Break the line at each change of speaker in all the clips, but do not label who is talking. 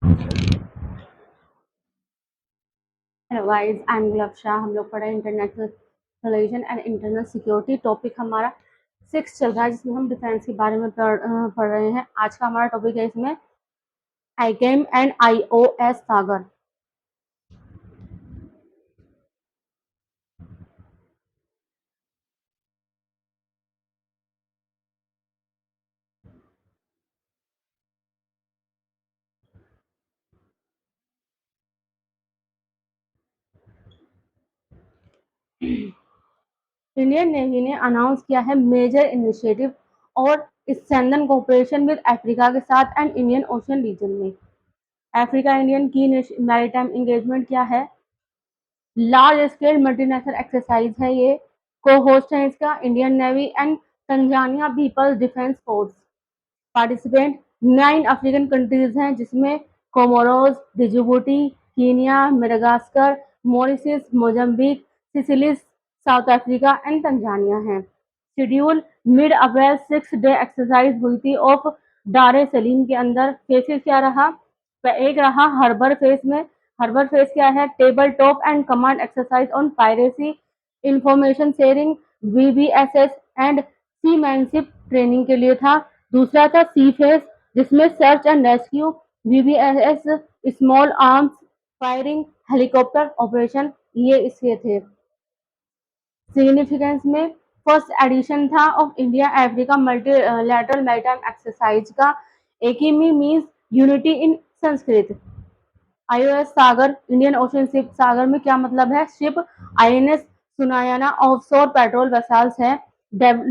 Hello guys, I am ग्लफ्शा। हम लोग पढ़े international relation and internal security. Topic हमारा 6 चल रहा है, जिसमें हम डिफेंस के बारे में पढ़ रहे हैं। आज का हमारा टॉपिक है इसमें AIKEYME and IOS Sagar. Indian Navy ने अनाउंस किया है मेजर इनिशिएटिव और स्ट्रेंथन कोऑपरेशन विद अफ्रीका के साथ एंड इंडियन ओशन रीजन में। अफ्रीका इंडियन की मैरीटाइम एंगेजमेंट क्या है? लार्ज स्केल मल्टीनेशनल एक्सरसाइज है ये। को होस्ट है इसका Indian Navy and Tanzania People's Defence Force. Participant 9 African countries हैं, जिसमें Comoros, Djibouti, Kenya, Madagascar, Mauritius, Mozambique, Seychelles, South Africa and Tanzania हैं। Schedule mid April 6 day exercise हुई थी ऑफ डारे सलीम के अंदर। फेसेस क्या रहा? एक रहा हर्बर फेस में। हर्बर फेस क्या है? Table top and command exercise on piracy, information sharing, VBSS and seamanship training के लिए था। दूसरा था सी फेस, जिसमें search and rescue, VBSS, small arms firing, helicopter operation, ये इसके थे। सिग्निफिकेंस में फर्स्ट एडिशन था of India Africa multilateral maritime exercise का। AIKEYME means unity in Sanskrit. IOS Sagar, Indian Ocean ship. Sagar में क्या मतलब है? Ship. INS Sunayana offshore patrol vessels है।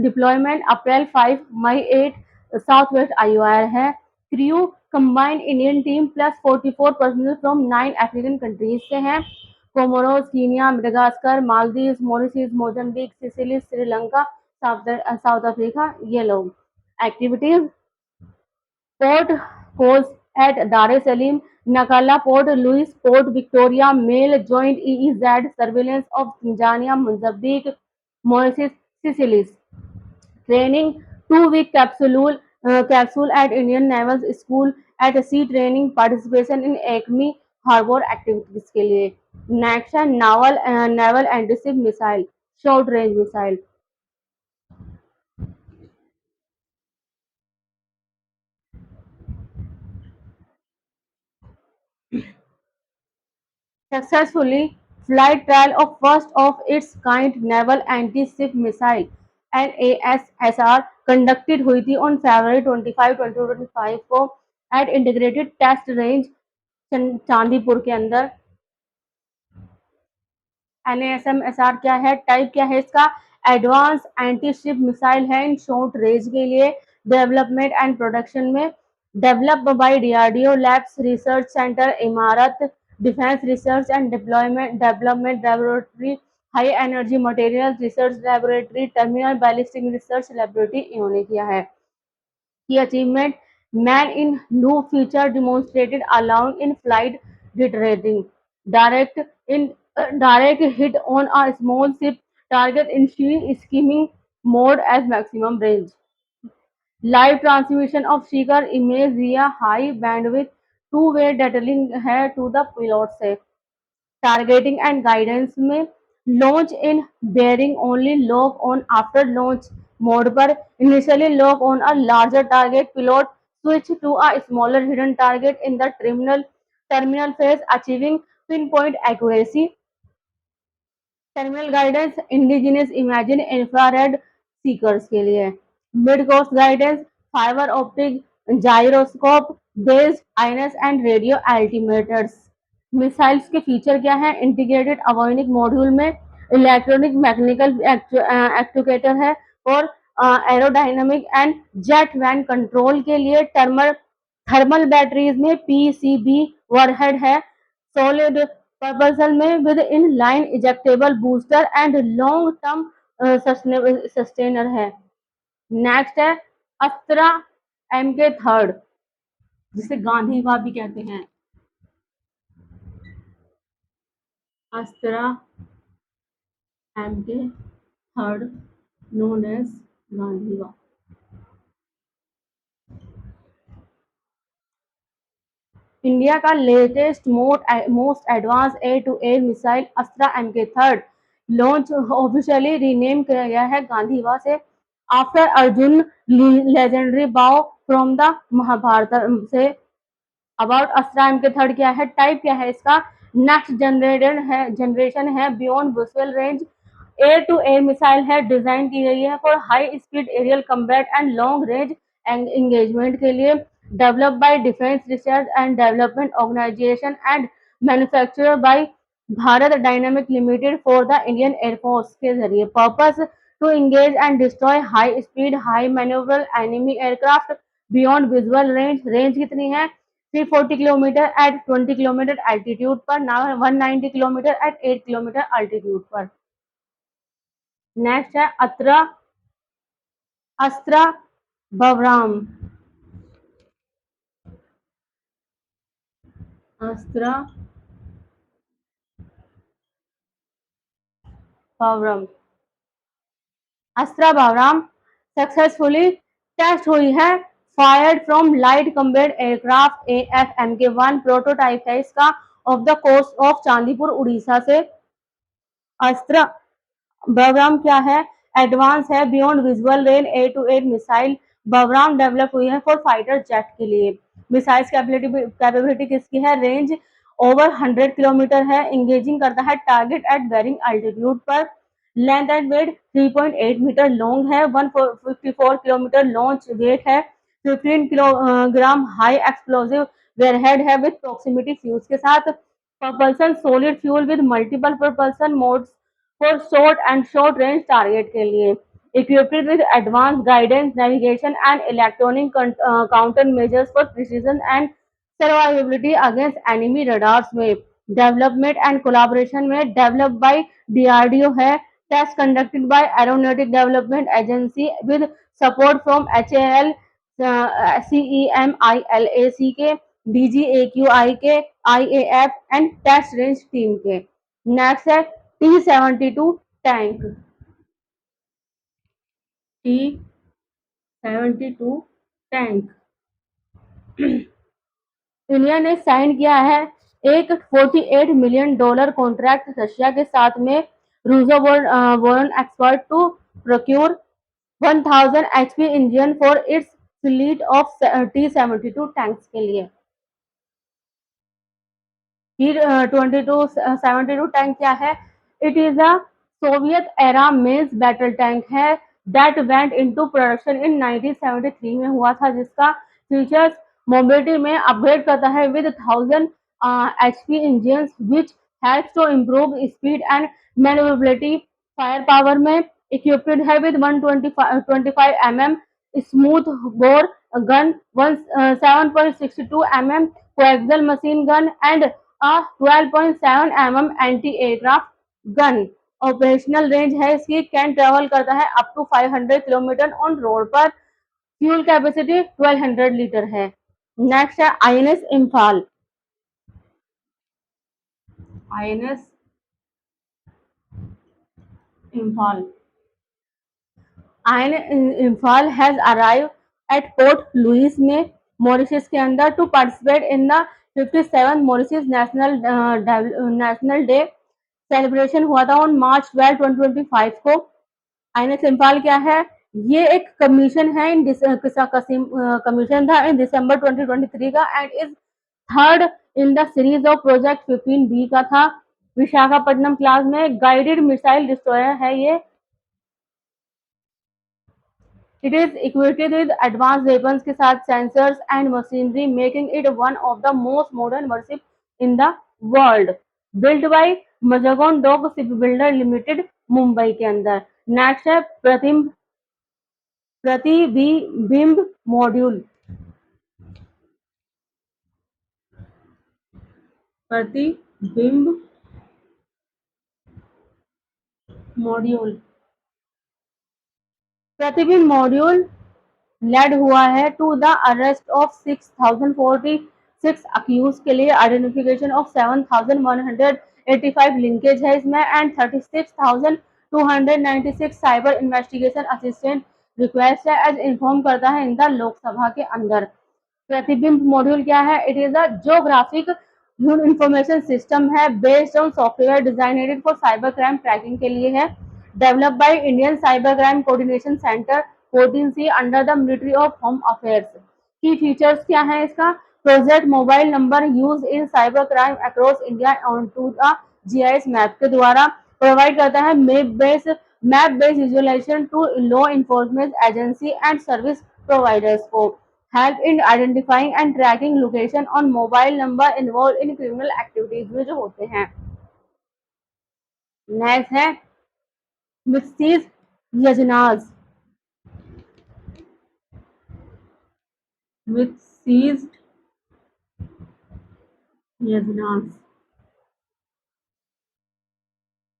डिप्लॉयमेंट अप्रैल 5 मई 8 साउथ वेस्ट आईओआर है। Crew combined Indian team plus 44 personal from 9 African countries से हैं। Comoros, Kenya, Madagascar, Maldives, Mauritius, Mozambique, Sicily, Sri Lanka, south Africa, ये लोग। Activities: Port Coast at Dar es Salaam, Nacala, Port Louis, Port Victoria, Mail, Joint EEZ, Surveillance of Tanzania, Mozambique, Mauritius, Seychelles. Training: 2 week capsule at Indian Naval School at sea training. Participation in Acme Harbor activities के लिए. Next है naval anti-ship missile, short range missile. Successfully flight trial of first of its kind naval anti-ship missile (NASSR) conducted हुई थी on February 25, 2025 को at integrated test range Chandipur के अंदर। NASMSR क्या है? टाइप क्या है इसका? एडवांस एंटी शिप मिसाइल है इन शॉर्ट रेंज के लिए। डेवलपमेंट एंड प्रोडक्शन में develop by DRDO labs research centre Imarat, defence research and deployment development laboratory, high energy material research laboratory, terminal ballistic research laboratory इन्होंने किया है। Key achievement: man in loop feature demonstrated allowing in flight deterring direct in direct hit on a small ship target in skimming mode as maximum range. Live transmission of seeker image via high bandwidth two way datalink है to the pilot से। Targeting and guidance में launch in bearing only lock on after launch mode पर initially lock on a larger target pilot switch to a smaller hidden target in the terminal phase achieving pin point accuracy. Terminal guidance indigenous imaging infrared seekers के लिए। Mid course guidance fibre optic gyroscope based INS and radio altimeters. Missiles के feature क्या है? Integrated avionic module में electronic mechanical actuator है और aerodynamic and jet vane control के लिए थर्मल बैटरीज में पीसीबी वरहेड है। सॉलिड प्रपल्सन में with in line ejectable booster and long term sustainer है। नेक्स्ट है अस्त्रा एमके थर्ड, जिसे गांधी का भी कहते हैं। Astra MK third known as Gandiva India का latest most advance air to air missile Astra MK3 launch officially rename किया गया है गांधीवा से after Arjun legendary bow from the Mahabharata से। अबाउट अस्त्रा MK3 क्या है, टाइप क्या है इसका, नेक्स्ट जनरेशन है beyond visual range air to air missile है, डिजाइन की गई है for high speed aerial combat and long range engagement के लिए, develop by Defence research and Development Organisation and manufacture by Bharat Dynamic Limited for the Indian Air Force के जरिए। Purpose to engage and destroy high speed high manoeuvre enemy aircraft beyond visual range, range कितनी है 340 kilometre eight 20 kilometre altitude पर, ना 190 kilometre eight 8 kilometre altitude पर। Next है अस्त्रा बवराम, अस्त्रा बवरम, अस्त्रा बवराम successfully test हुई है fired from light combat aircraft AF-MK1 prototype है इसका off the coast of Chandipur Orissa से। अस्त्रा बवराम क्या है, एडवांस है beyond visual range air to air missile, बवराम डेवलप हुई है फॉर फाइटर जेट के लिए। मिसाइल्स कैपेबिलिटी किसकी है, रेंज ओवर 100 किलोमीटर है, इंगेजिंग करता है टारगेट एट वेरिंग एल्टीट्यूड पर, length and weight 3.8 metre long है, 154 किलोमीटर लॉन्च वेट है, 15 किलोग्राम हाई एक्सप्लोजिव वेयरहेड है विद प्रॉक्सिमिटी फ्यूज के साथ, propulsion solid fuel with multiple propulsion modes for short range target के लिए, equipped with advanced guidance navigation and electronic counter measures for precision and survivability against enemy radars में। Development and collaboration में develop by DRDO है, test conducted by aeronautic development agency with support from HAL, CEMILAC के, DGAQI के, IAF and test range team के। Next है T-72 tank, T-72 tank India ने sign किया है एक $48 मिलियन कॉन्ट्रैक्ट रशिया के साथ में Rosoboronexport to procure 1000 HP engine for its fleet of T-72 tanks के लिए। T-72 टैंक क्या है, it is a Soviet era main battle tank है that went into production in 1973 में हुआ था, जिसका फीचर्स मोबिलिटी में अपग्रेड करता है with 1000 HP engine which helps to improve speed and manoeuvrability, fire power में इक्विप्ड है with 125 mm smooth bore gun, 7.62 mm coaxial machine gun and a 12.7 mm anti-aircraft gun. Operational range है इसकी, can travel करता है up to 500 kilometre on road पर, fuel capacity 1200 litre है। Next है INS Imphal, INS Imphal, Imphal has arrive at port Louis में Mauritius के अंदर to participate in the 57 Mauritius national day celebration हुआ था ऑन March 12, 2025 को। INS इम्फाल क्या है, ये एक कमीशन है कमीशन था इन दिसंबर 2023 का and is third in the series of project 15B का था। विशाखापट्टनम क्लास में गाइडेड मिसाइल डिस्ट्रॉयर है ये। It is equipped with advance weapons के साथ sensors and machinery making it one of the most modern warship in the world, built by Mazagon Dock Ship Builder Limited Mumbai के अंदर। Next है प्रतिबिंब module, प्रतिबिंब module, प्रतिबिंब मॉड्यूल लेड हुआ है to the arrest of 6046 accused के लिए, आइडेंटिफिकेशन ऑफ 7185 लिंकेज है इसमें and 36,296 cyber investigation assistance request है एज इन्फॉर्म करता है इन द लोकसभा के अंदर। प्रतिबिंब मॉड्यूल क्या है? It is a geographic information system है based on software designed for cyber crime tracking के लिए है। Develop by Indian Cyber Crime Coordination Centre 14C under the military of home affairs. Key features क्या है इसका? Project mobile number use in cyber crime across India on to the GIS map के द्वारा provide करता है map based visualisation to law enforcement agency and service providers को। Help in identifying and tracking location on mobile number involve in criminal activities में जो होते हैं। Next है मिक्सिस यजनाज। मिक्सिस यजनाज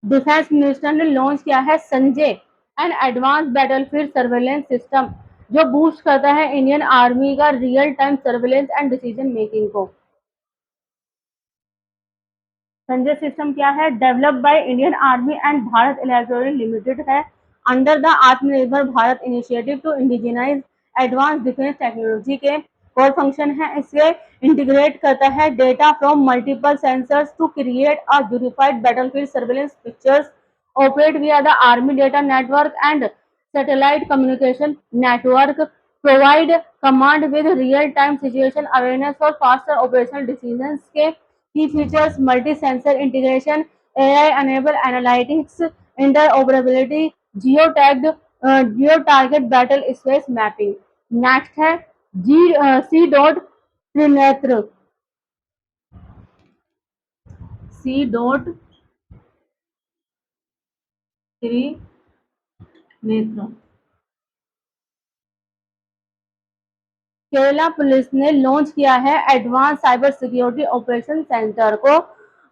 डिफेंस मिनिस्टर ने लॉन्च किया है Sanjay and advance battlefield surveillance system जो बूस्ट करता है इंडियन आर्मी का real time surveillance and decision making को। संजय सिस्टम क्या है? Developed by Indian army and Bharat electronic limited है under the Atmanirbhar Bharat initiative to indigenise advance defence technology के कोर फंक्शन है। इसे इंटीग्रेट करता है data from multiple sensors to create a unified battlefield surveillance pictures operate via the army data network and satellite communication network provide command with real time situation awareness for faster operational decisions के key features multi sensor integration AI enable analytics interoperability geo target battle space mapping। Next है जी C dot Trinetra. C dot Trinetra Kerala police ने launch किया है advance cyber security operation centre को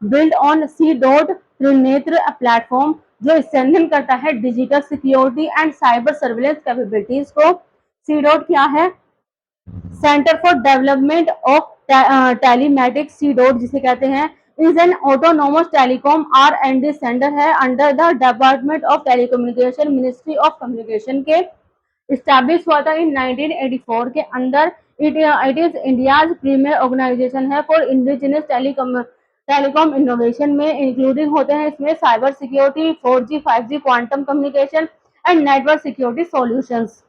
build on C dot Trinetra platform जो strengthen करता है digital security and cyber surveillance capabilities को। सी डॉट क्या है? Centre for development of telematics C dot जिसे कहते हैं is an autonomous telecom R and D centre है under the department of telecommunication ministry of communication के। Establish हुआ था इन 1984 के अंदर। It is India's premier organisation है फॉर इंडिजिनस टेलीकॉम इनोवेशन में इंक्लूडिंग होते हैं इसमें cyber security 4G 5G quantum communication and network security solutions.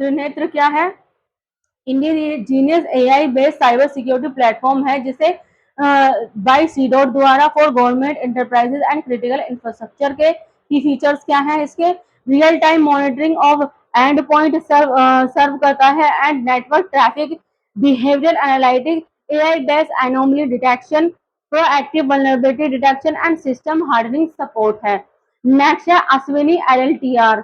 Trinetra क्या है? Indigenous AI based cyber security platform है जिसे बाय सीडोट द्वारा for government enterprises and critical infrastructure के की फीचर्स क्या है इसके? Real time monitoring of end point serve करता है and network traffic behaviour analytics AI based anomaly detection proactive vulnerability detection and system hardening support है। Next है Ashwini LLTR।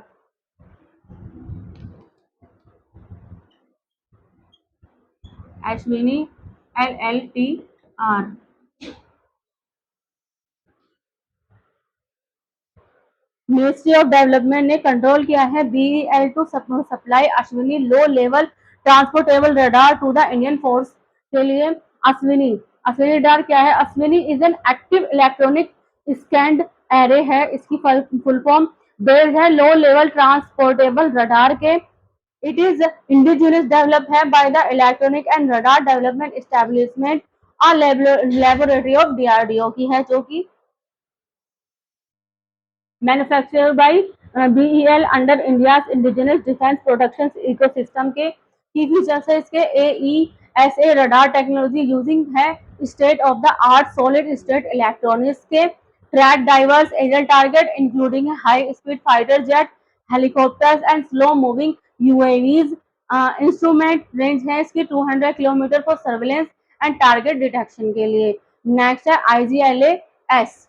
Ashwini LLTR ministry of development ने control किया है BEL to supply Ashwini low level transportable radar to the Indian force के लिए। Ashwini Ashwini radar क्या है? Ashwini is an active electronic scanned array है इसकी फुल फॉर्म बेस्ड है लो लेवल ट्रांसपोर्टेबल रडार के। इट इज इंडिजिनस डेवलप है by the electronic and radar development establishment और लेबोरेटरी ऑफ DRDO की है जो कि manufactured by BEL under India's indigenous defence production ecosystem के। की फीचर्स है इसके? AESA रडार टेक्नोलॉजी यूजिंग है state of the art solid state electronics के। ट्रैक डाइवर्स एजल target including high speed fighter jet helicopters and slow moving UAVs। Instrument range है इसकी 200 kilometre for surveillance and target detection के लिए। Next है IGLAS।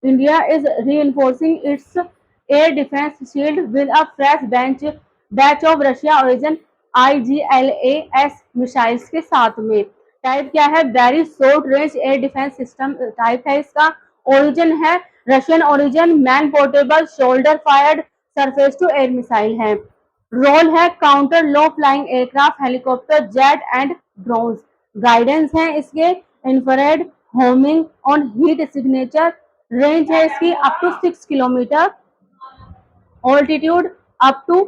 India is reinforcing its air defense shield with a fresh batch of Russia origin IGLAS missiles के साथ में। Type क्या है? Very short range air defence system type है इसका। ओरिजिन है Russian origin man portable shoulder fired surface to air missile है। Role है counter low flying aircraft helicopter jet and drones. Guidance है इसके infrared homing on heat signature range है इसकी up to 6 kilometre, altitude up to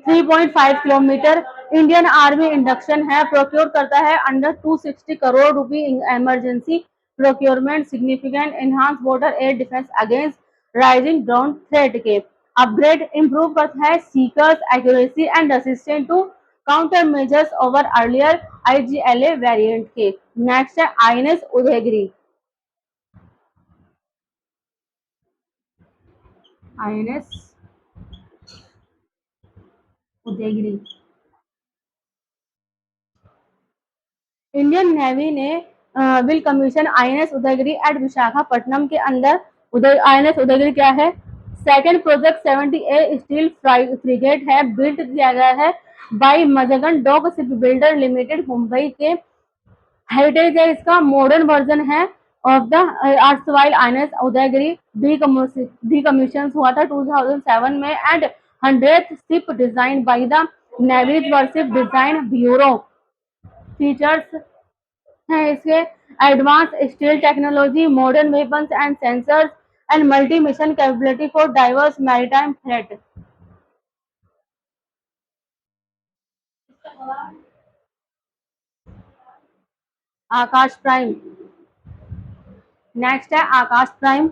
3.5 kilometre. Indian army induction है, procure करता है under 260 crore rupee emergency procurement, significant enhance border air defence against rising drone threat के। Upgrade improve करता है seekers accuracy and assistant to counter measures over earlier Igla variant के। Next है INS Udaygiri. INS Udaygiri. Indian Navy ने will commission INS Udaygiri at Visakhapatnam के अंदर। INS Udaygiri क्या है? Second project 70A steel frigate है, बिल्ड किया गया है by Mazagon Dock Ship Builder Limited Mumbai के। हेरिटेज है इसका, मॉडर्न वर्जन है of the erstwhile INS Udaygiri. Decommission हुआ था 2007 में and 100th ship design by the navy's warship design bureau. Features हैं इसके advance steel technology, modern weapons and sensors and multi mission capability for diverse maritime threat. Akash prime. Next है Akash prime.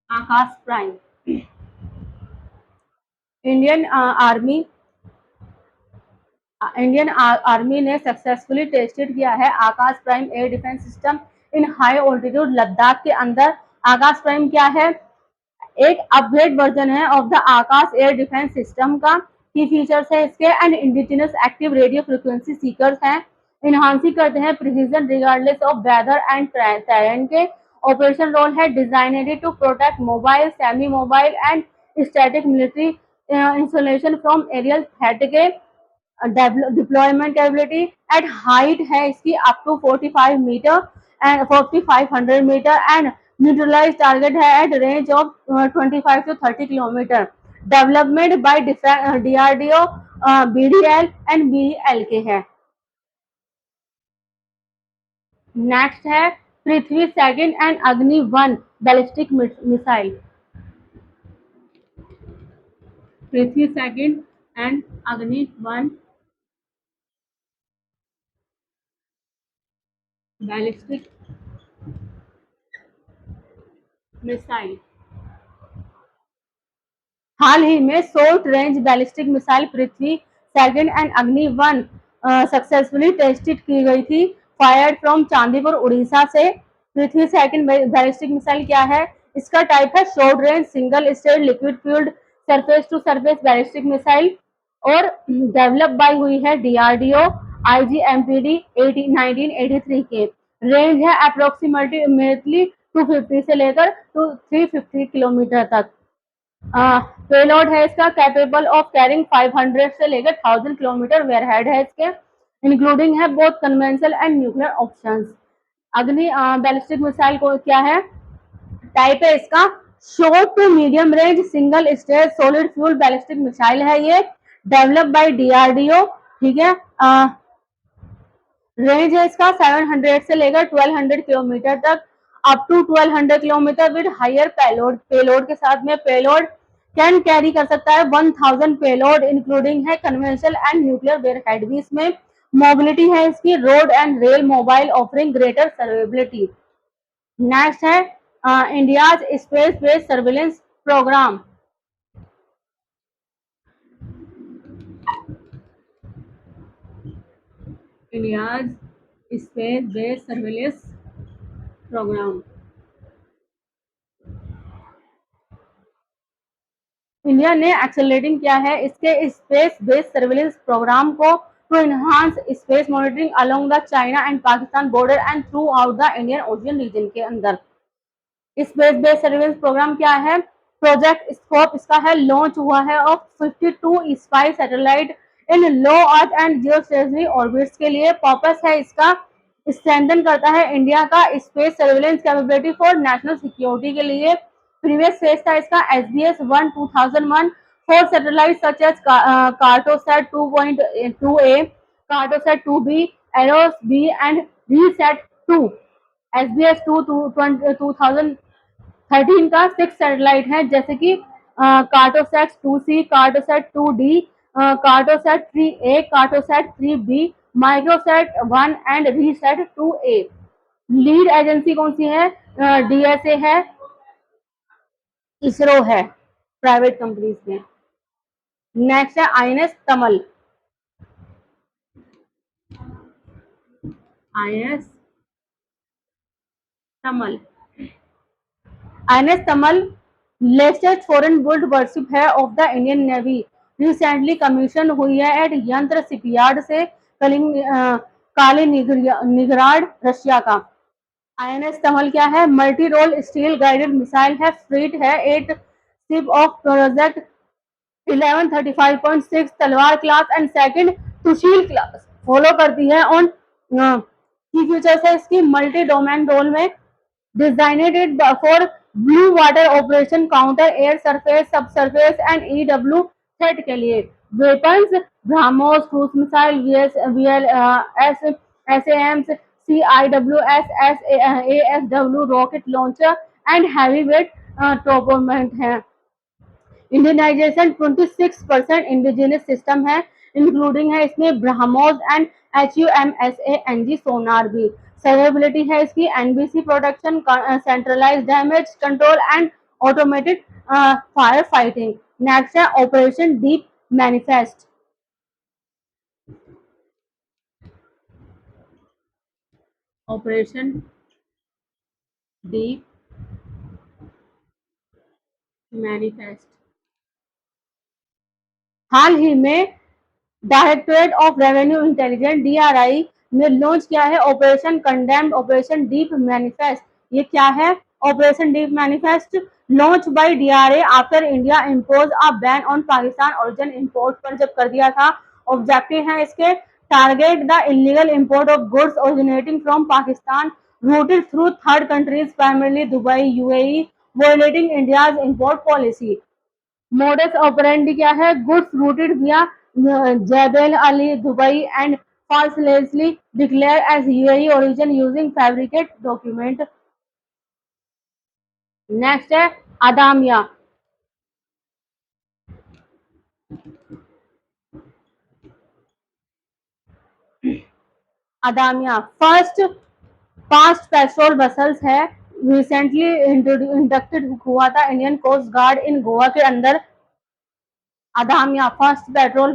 Akash prime Indian Army ने successfully tested किया है Akash prime air defence system in high altitude Ladakh के अंदर। Akash prime क्या है? एक upgrade version है of the Akash air defence system का। की फीचर्स है इसके and indigenous active radio frequency seekers हैं, इनहांसिंग करते हैं precision regardless of weather and terrain के। ऑपरेशन रोल है designed to protect mobile, semi mobile and static military installation from aerial threat के। Deployment capability at height है इसकी up to 45 metre and 4500 metre and neutralise target है at range of 25 to 30 kilometre. Development by DRDO, BDL and BL के है। Next है Prithvi second and Agni 1 ballistic missile. Prithvi second and Agni 1 ballistic missile. हाल ही में short range ballistic missile Prithvi second and Agni 1 successfully tested की गई थी, फायर्ड फ्रॉम चांदीपुर उड़ीसा से। पृथ्वी सेकंड बैलिस्टिक मिसाइल क्या है? इसका टाइप है short range single stage liquid fuelled surface to surface ballistic missile और डेवलप बाय हुई है डीआरडीओ आईजीएमपीडी 1983 के। रेंज है अप्रोक्सीमेटली 250 से लेकर 350 किलोमीटर तक। पेलोड है इसका कैपेबल ऑफ कैरिंग 500 से लेकर 1000 किलोमीटर वेयरहेड है इसके, इंक्लूडिंग है both conventional and nuclear options. Agni ballistic missile को क्या है? टाइप है इसका short to medium range single stage solid fuel ballistic missile है ये, डेवलप बाय डीआरडीओ। ठीक है, रेंज है इसका 700 से लेकर 1200 किलोमीटर तक, up to 1200 kilometre with higher payload. Payload के साथ में पेलोड कैन कैरी कर सकता है 1000 पेलोड, इंक्लूडिंग है कन्वेंशनल एंड न्यूक्लियर वेयरहेड भी इसमें। मोबिलिटी है इसकी road and rail mobile, offering greater survivability. Next है India's space based surveillance programme. India's space based surveillance programme. India ने एक्सेलरेटिंग किया है इसके स्पेस बेस्ड सर्विलेंस प्रोग्राम को to enhance space monitoring along the China and Pakistan border and through the Indian Ocean region के अंदर। Space based surveillance programme क्या है? Project scope इसका है लॉन्च हुआ है of 52 spy satellite in low earth and geostationary orbits के लिए। पर्पस है इसका स्ट्रेंथन करता है इंडिया का space surveillance capability for national security के लिए। प्रीवियस फेज था इसका SBS 1 2001 4 satellites such as Cartosat 2.2A, Cartosat 2B, Eros B, and Resat 2, SBS 2 2013 का 6 सैटेलाइट है, जैसे कि Cartosat 2C, Cartosat 2D, Cartosat 3A, Cartosat 3B, Microsat 1 and RISAT 2A। Lead agency कौन सी है? डीएसए है, इसरो है, प्राइवेट कंपनीज में। नेक्स्ट है आईएनएस कमल। आईएनएस कमल, आईएनएस कमल लेटेस्ट फॉरेन बुल्ड वर्शिप है of the Indian navy, recently commission हुई है एट यंत्र शिपयार्ड से कालीनिग्राड, रशिया का। आईएनएस कमल क्या है? Multi role steel guided missile है, फ्लीट है 8 ship of project 1135.6 Talwar class and second Sushil class follow करती है ऑन की फीचर्स है इसकी मल्टी डोमेन रोल में, designated for blue water operation, counter air surface, sub surface and EW threat के लिए। Weapons BrahMos cruise missile, S SAMs, CIWS, ASW rocket launcher and heavy weight torpedo है। Indianisation 26% indigenous system है, including है इसमें BrahMos and HUMSANG सोनार भी। Survivability है इसकी NBC production, centralise damage control and automated fire fighting. Next है operation deep manifest. Operation deep manifest हाल ही में directorate of revenue intelligence DRI ने लॉन्च किया है operation condemned, operation deep manifest. ये क्या है? Operation deep manifest launch by DRI after India impose a ban on Pakistan origin import पर जब कर दिया था। ऑब्जेक्टिव है इसके target the illegal import of goods originating from Pakistan routed through third countries primarily Dubai, UAE, violating India's import policy. Modus operandi क्या है? Goods routed via Jebel Ali, Dubai and falsely declared as UAE origin using fabricate document। Next है Adamya. Adamya first fast patrol vessels है, recently inducted हुआ था Indian coast guard in Goa के अंदर। अदामिया first patrol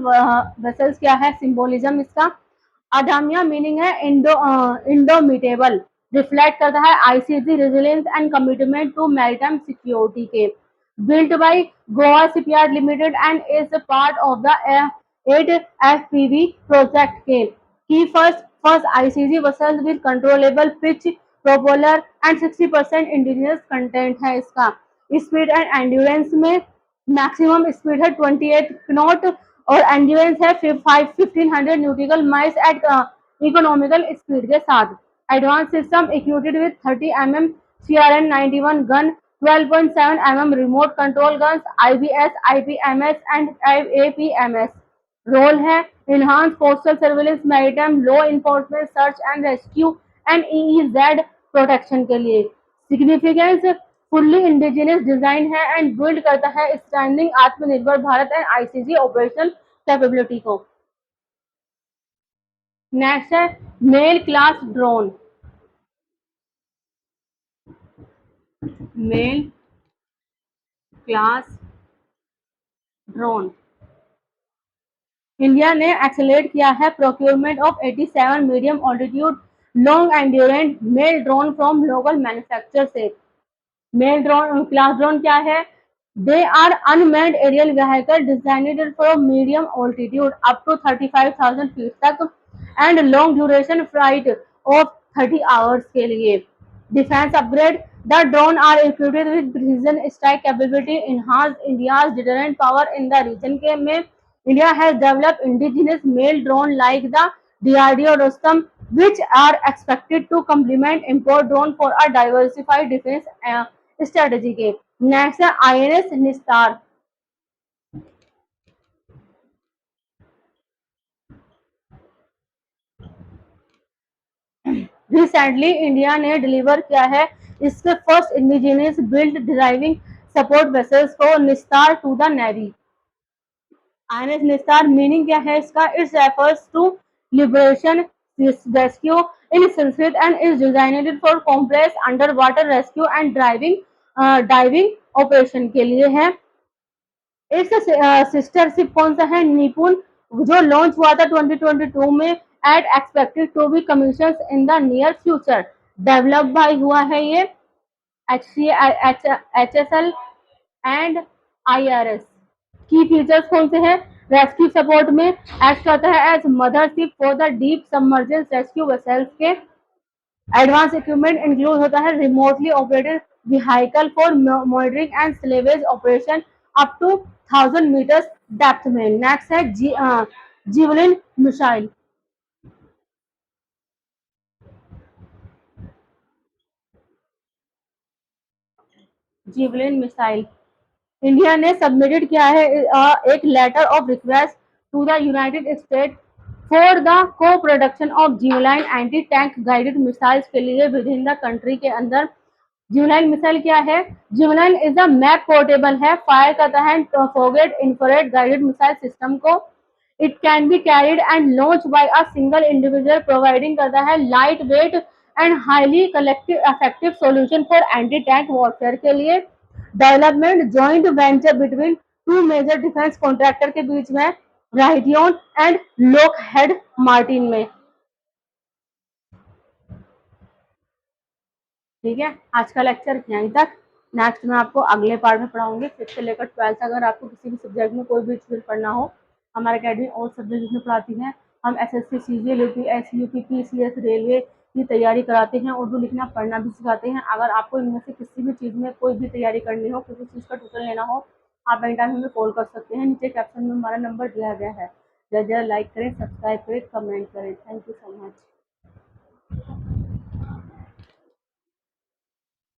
vessels क्या है? सिंबोलिज्म इसका अदामिया मीनिंग है इंडोमिटेबल, रिफ्लेक्ट करता है ICG resilience and commitment to maritime security के। Built by Goa shipyard limited and is part of the 8 FPV project के। की first ICG vessels with controllable pitch propeller and 60% indigenous content है इसका। Speed and endurance में maximum speed है 28 knot और endurance है 1500 nautical miles at economical speed के साथ। Advance system equipped with 30 mm CRN 91 गन, 12.7 mm remote control guns, IBS, IPMS and APMS। Role है enhance coastal surveillance, maritime law enforcement, search and rescue and EEZ protection के लिए। Significance fully indigenous design है and build करता है standing Atmanirbhar Bharat and ICG operational capability को। Next है MALE class drone. MALE class drone India ने accelerate किया है procurement of 87 medium altitude long endurance MALE drone from local manufacture से। MALE drone class drone क्या है? They are unmanned aerial vehicle designed for medium altitude up to 35,000 feet तक and long duration flight of 30 hours के लिए। Defence upgrade the drone are equipped with precision strike capability, enhance India's deterrent power in the region के में। India has developed indigenous male drone like the DRDO Rustam, which are expected to complement import drone for a diversified defense strategy के। Next है INS Nistar. Recently India ने deliver किया है इसके first indigenous build driving support vessels को Nistar to the navy. INS Nistar meaning क्या है इसका? It's refers to liberation rescue in Sanskrit and is designed for complex under water rescue and diving operation के लिए है। इट्स सिस्टरशिप कौन सा है? निपुण, जो लॉन्च हुआ था 2022 में at expected to be commission in the near future. Develop by हुआ है ये HCL एंड IRS। की फीचर्स कौन से हैं? रेस्क्यू सपोर्ट में एक्ट करता है as mothership for the deep submergence rescue vessels के। एडवांस इक्विपमेंट इंक्लूड होता है remotely operated vehicle for monitoring and salvage operation up to 1000 meters depth में। नेक्स्ट है javelin missile. Javelin missile India ने submitted किया है एक letter of request to the United State for the coproduction of javelin anti tank guided missiles के लिए with in the country के अंदर। जिवलाइन मिसाइल क्या है? Javelin is a man portable है, फायर करता है forget infrared guided missile system को। It can be carried and launch by a single individual, providing करता है light weight and highly collective effective solution for anti tank warfare के लिए। Development joint venture between two major defence contractor के बीच में, राइटियन and Lockheed Martin में। ठीक है, आज का लेक्चर यहीं तक। नेक्स्ट मैं आपको अगले पार्ट में पढ़ाऊंगी 5th से लेकर 12th। अगर आपको किसी भी सब्जेक्ट में कोई भी चीज पढ़ना हो, हमारे अकेडमी और सब्जेक्ट जिसमें पढ़ाती हैं। हम SSC CGL UPSC UP PCS railway की तैयारी कराते हैं, उर्दू लिखना पढ़ना भी सिखाते हैं। अगर आपको इनमें से किसी भी चीज़ में कोई भी तैयारी करनी हो, किसी चीज़ का ट्यूशन लेना हो, आप एनी टाइम हमें कॉल कर सकते हैं। नीचे कैप्शन में हमारा नंबर दिया गया है। ज़रा लाइक करें, सब्सक्राइब करें, कमेंट करें। Thank you so much.